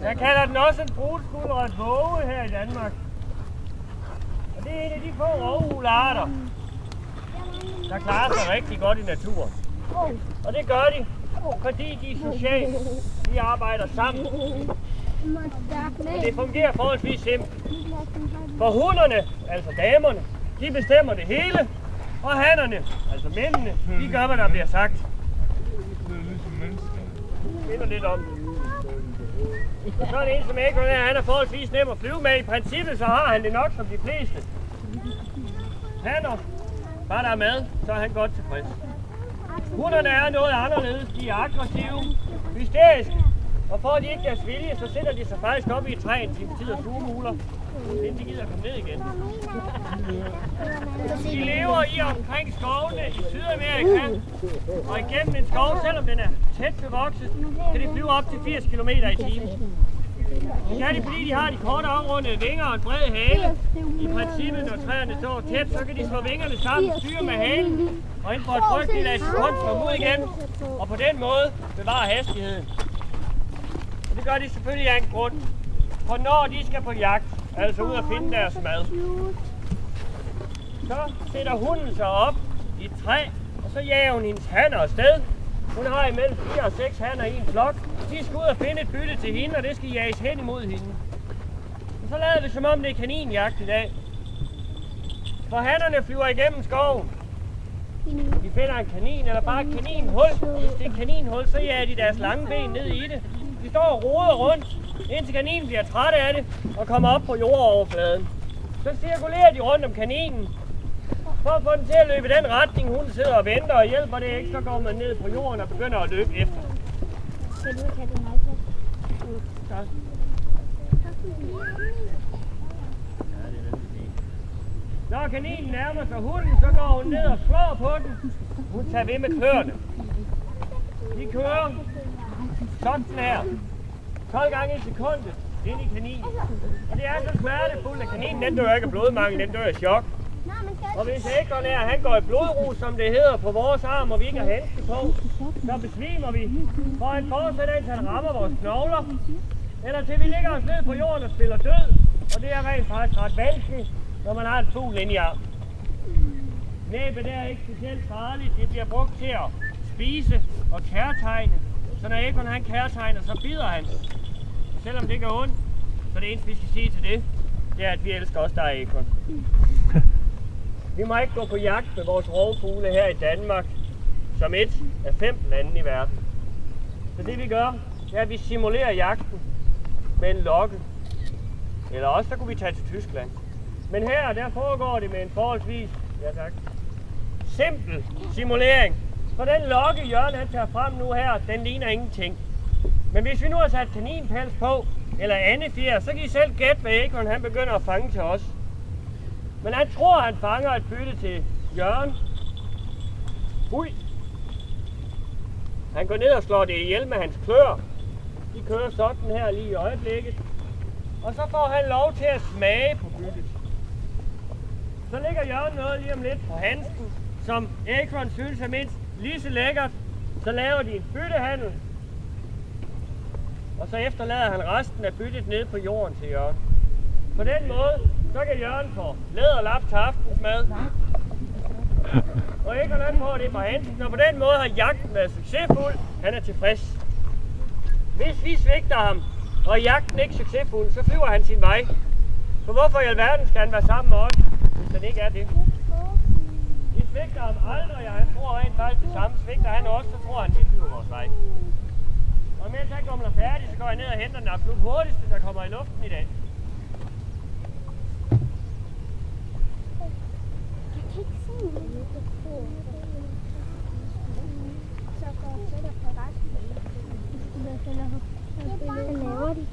Jeg kalder den også en brudskuldret våge her i Danmark. Og det er en af de få rovfuglearter, der klarer sig rigtig godt i naturen. Og det gør de, fordi de er sociale. De arbejder sammen. Men det fungerer forholdsvis simpelt. For hunderne, altså damerne, de bestemmer det hele. Og hannerne, altså mændene, de gør, hvad der bliver sagt. Minder lidt om det. Og så er det en som Acorn her, han er forholdsvis nem at flyve med. I princippet så har han det nok som de fleste. Hanner, bare der er mad, så er han godt tilfreds. Hunderne er noget anderledes. De er aggressive, hysteriske. Og for at de ikke deres vilje, så sætter de sig faktisk op i et træ en time tid og sugemuler, inden de gider komme ned igen. De lever i omkring skovene i Sydamerika, og igennem en skov, selvom den er tæt bevokset, kan de flyve op til 80 km i timen. Det kan de, fordi de har de korte afrundede vinger og en bred hale. I princippet, når træerne står tæt, så kan de slå vingerne sammen, styre med halen, og inden for et frygteligt af sekund komme ud igen, og på den måde bevare hastigheden. Og det gør de selvfølgelig af en grund, for når de skal på jagt, altså ud og finde deres mad, så sætter hunden sig op i et træ, og så jager hun hendes hanner afsted. Hun har imellem 4 og 6 hanner i en flok. De skal ud og finde et bytte til hende, og det skal jages hen imod hende. Og så lader det som om det er kaninjagt i dag. For hannerne flyver igennem skoven. De finder en kanin, eller bare et kaninhul. Hvis det er et kaninhul, så jager de deres lange ben ned i det. De står og roder rundt, indtil kaninen bliver træt af det og kommer op på jordoverfladen. Så cirkulerer de rundt om kaninen. For at få den til at løbe i den retning, hun sidder og venter og hjælper det ikke, så går man ned på jorden og begynder at løbe efter. Kan du tage den iPad? Tak. Når kaninen nærmer sig hunden, så går hun ned og slår på den. Hun tager ved med kløerne. De kører sådan her. 12 gange i sekundet ind i kaninen. Og det er så smertefuldt, at kaninen den dør ikke af blodmangel, den dør af chok. Og hvis Acorn her, han går i blodrus, som det hedder på vores arm, og vi ikke har handske på, så besvimer vi. For han fortsætter, indtil han rammer vores knogler. Eller til vi ligger os ned på jorden og spiller død. Og det er rent faktisk ret vanskeligt, når man har en fugl inde i armen. Næbet er ikke specielt farligt. Det bliver brugt til at spise og kærtegne. Så når Acorn han kærtegner, så bider han. Selvom det gør ondt, så det eneste vi skal sige til det, det er, at vi elsker også dig, Acorn. Vi må ikke gå på jagt med vores rovfugle her i Danmark, som et af 5 lande i verden. Så det vi gør, det er, at vi simulerer jagten med en lokke. Eller også, så kunne vi tage til Tyskland. Men her, der foregår det med en forholdsvis, simpel simulering. For den lokke, Jørgen han tager frem nu her, den ligner ingenting. Men hvis vi nu har sat kaninpels på, eller andefjer, så kan I selv gætte, hvad Acorn han begynder at fange til os. Men han tror, han fanger et bytte til Jørgen. Ui! Han går ned og slår det ihjel med hans klør. De kører sådan her lige i øjeblikket. Og så får han lov til at smage på byttet. Så lægger Jørgen noget lige om lidt på handsken, som Acorn synes er mindst lige så lækkert. Så laver de en byttehandel. Og så efterlader han resten af byttet nede på jorden til Jørgen. På den måde, så kan Jørgen få læderlap til aftensmad. Og Acorn han får det på handsken, og på den måde har jagten været succesfuld. Han er tilfreds. Hvis vi svigter ham, og jagten ikke succesfuld, så flyver han sin vej. For hvorfor i alverden skal han være sammen med os, hvis han ikke er det? Vi svigter ham aldrig, og han tror rent faktisk det samme. Svigter han også, så tror han, vi flyver vores vej. Og mens han kommer færdig, så går jeg ned og henter den absolut hurtigste, der kommer i luften i dag. Hvad laver de?